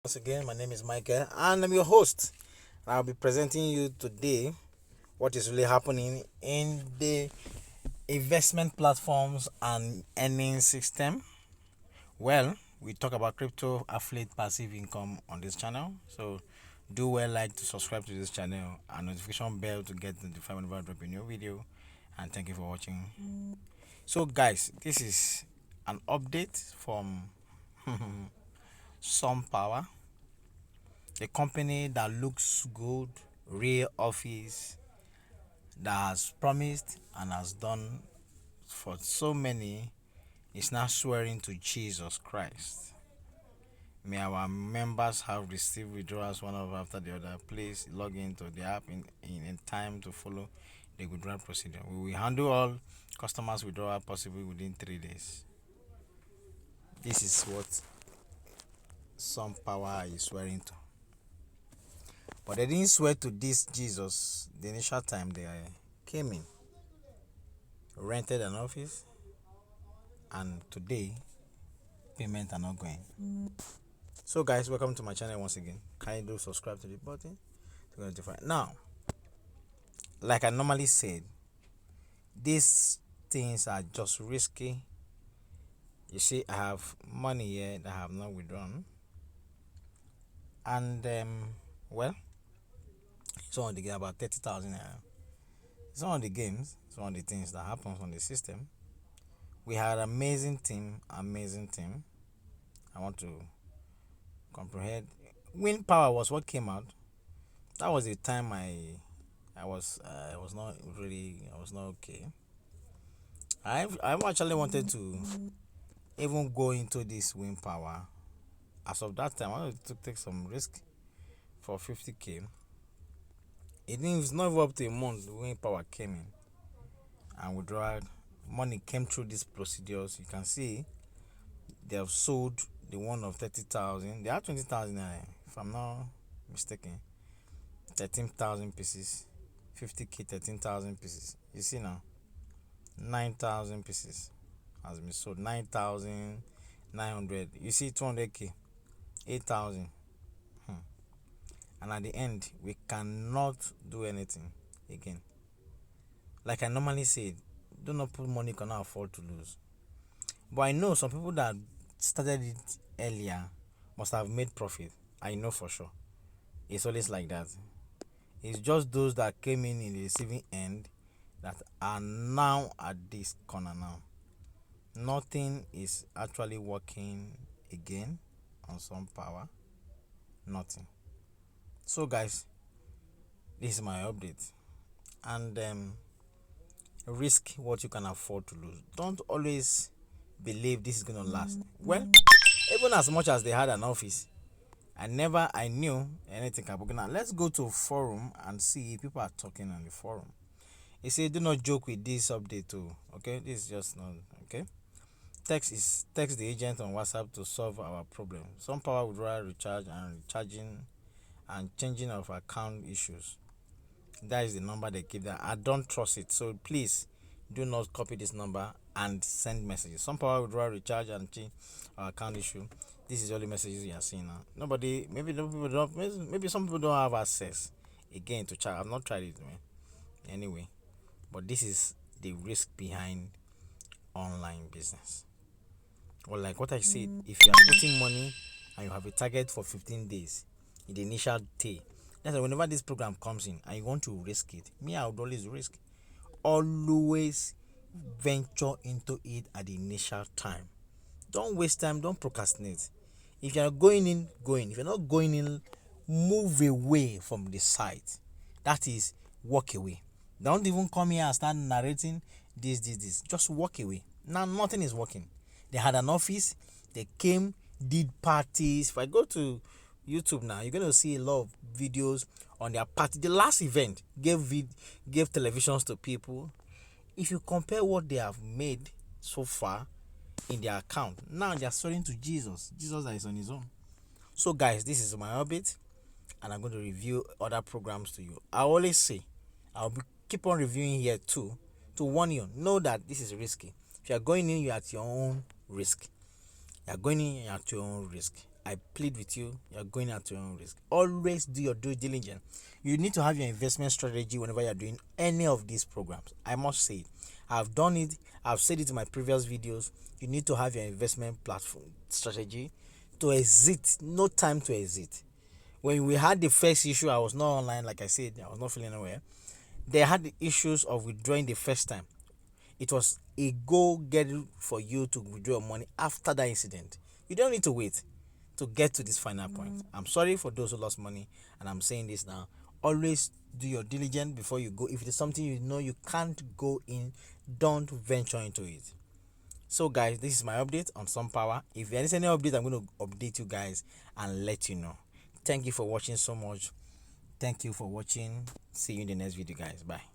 Once again, my name is Michael and I'm your host. I'll be presenting you today what is really happening in the investment platforms and earning system. Well, we talk about crypto affiliate passive income on this channel. So do well like to subscribe to this channel and notification bell to get notified whenever I drop a new video. And thank you for watching. So guys, this is an update from SunPower, a company that looks good, real office, that has promised and has done for so many, is now swearing to Jesus Christ. May our members have received withdrawals one after the other. Please log into the app in time to follow the withdrawal procedure. We will handle all customers withdrawal possible within 3 days. This is what some power is swearing to. But they didn't swear to this Jesus the initial time they came in, rented an office, and today payment are not going. So guys, welcome to my channel once again. Can you do subscribe to the button to notify? Now, like I normally said, these things are just risky. You see, I have money here that I have not withdrawn, and well, some of the game about 30,000. Some of the games, some of the things that happens on the system. We had amazing team. I want to comprehend. Wind power was what came out. That was the time I was not okay. I actually wanted to even go into this wind power. As of that time, I wanted to take some risk for 50k. It's not even up to a month. The wind power came in and withdrawal money came through these procedures. You can see they have sold the one of 30,000. They have 20,000, if I'm not mistaken. 13,000 pieces, 50k, 13,000 pieces. You see now, 9,000 pieces has been sold. 9,900. You see 200k, 8,000. And at the end, we cannot do anything again. Like I normally say, do not put money you cannot afford to lose. But I know some people that started it earlier must have made profit. I know for sure. It's always like that. It's just those that came in the receiving end that are now at this corner now. Nothing is actually working again on some power. Nothing. So guys, this is my update. And risk what you can afford to lose. Don't always believe this is gonna last. Well, even as much as they had an office, I knew anything can happen. Now let's go to forum and see if people are talking on the forum. He said, do not joke with this update too. Okay, this is just not okay. Text the agent on WhatsApp to solve our problem. Some power withdrawal, recharge and recharging and changing of account issues. That is the number they give there. I don't trust it, so please do not copy this number and send messages. Some power withdrawal, recharge and change our account issue. This is the only messages you are seeing now. Maybe some people don't have access again to chat. I've not tried it, man. Anyway, but this is the risk behind online business. Well, like what I said, if you are putting money and you have a target for 15 days in the initial day, that's why whenever this program comes in and you want to risk it, I would always risk. Always venture into it at the initial time. Don't waste time, don't procrastinate. If you are going in, go in. If you're not going in, move away from the site. That is, walk away. Don't even come here and start narrating this. Just walk away. Now nothing is working. They had an office, they came, did parties. If I go to YouTube now, you're going to see a lot of videos on their party. The last event gave televisions to people. If you compare what they have made so far in their account, now they are swearing to Jesus that is on his own. So guys, this is my update and I'm going to review other programs to you. I always say I'll keep on reviewing here too, to warn you. Know that this is risky. If you are going in, you're at your own risk. You are going in at your own risk. I plead with you, you're going at your own risk. Always do your due diligence. You need to have your investment strategy whenever you're doing any of these programs. I must say it. I've done it, I've said it in my previous videos. You need to have your investment platform strategy to exit. No time to exit. When we had the first issue, I was not online, like I said, I was not feeling anywhere. They had the issues of withdrawing the first time. It was a go get for you to withdraw money after that incident. You don't need to wait to get to this final point. I'm sorry for those who lost money, and I'm saying this now. Always do your diligence before you go. If it is something you know you can't go in, don't venture into it. So guys, this is my update on SunPower. If there is any update, I'm going to update you guys and let you know. Thank you for watching so much. Thank you for watching. See you in the next video, guys. Bye.